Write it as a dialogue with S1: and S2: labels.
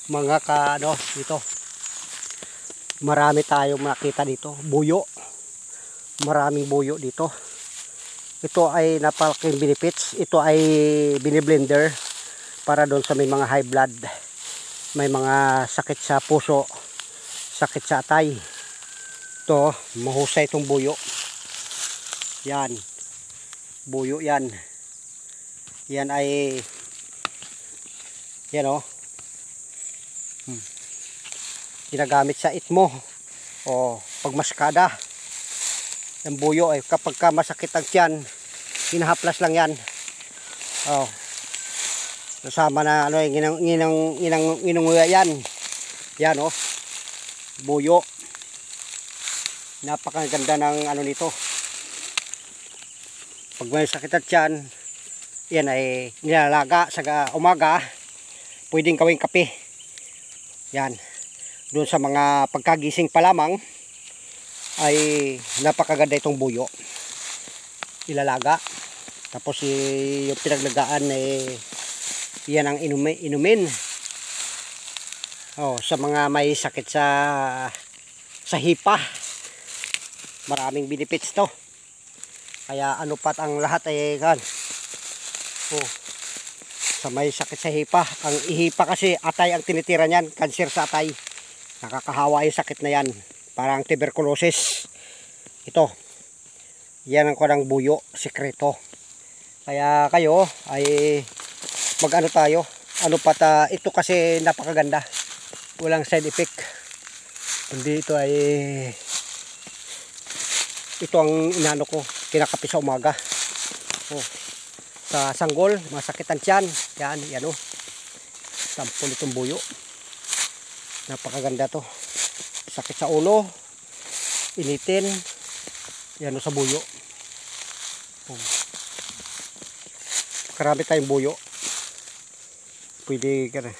S1: mga ano dito. Marami tayong makita dito, buyo. Maraming buyo dito. Ito ay napalaking benefits. Ito ay biniblender para doon sa may mga high blood, may mga sakit sa puso, sakit sa atay. Ito, mahusay itong buyo. Yan. Buyo yan. Yan ay yan ginagamit sa itmo o pagmaskada. Yung buyo ay kapag ka masakit ang tiyan, hinahaplas lang yan. Kasama na inunguya yan. Yan buyo. Napakaganda ng nito. Pag may sakit ang tiyan, yan ay nilalaga sa umaga, pwedeng gawing kape. Yan. Doon sa mga pagkagising pa lamang ay napakaganda itong buyo. Ilalaga. Tapos yung pinaglagaan yan ang inumin. Sa mga may sakit sa hipa. Maraming benefits to. Kaya pat ang lahat ay sa may sakit sa hipa. Ang ihipa kasi atay ang tinitira niyan, kanser sa atay. Nakakahawa yung sakit na yan, parang tuberculosis. Ito yan ang kanang buyo, sikreto. Kaya kayo ay tayo, ito kasi napakaganda, walang side effect. Hindi ito ay ito ang ko, kinakape sa umaga. Sa sanggol, masakit ang tiyan, yan sampol itong buyo. Napakaganda to. Sakit sa ulo, initin, yan sa buyo. Karami tayong buyo. Pwede ka na.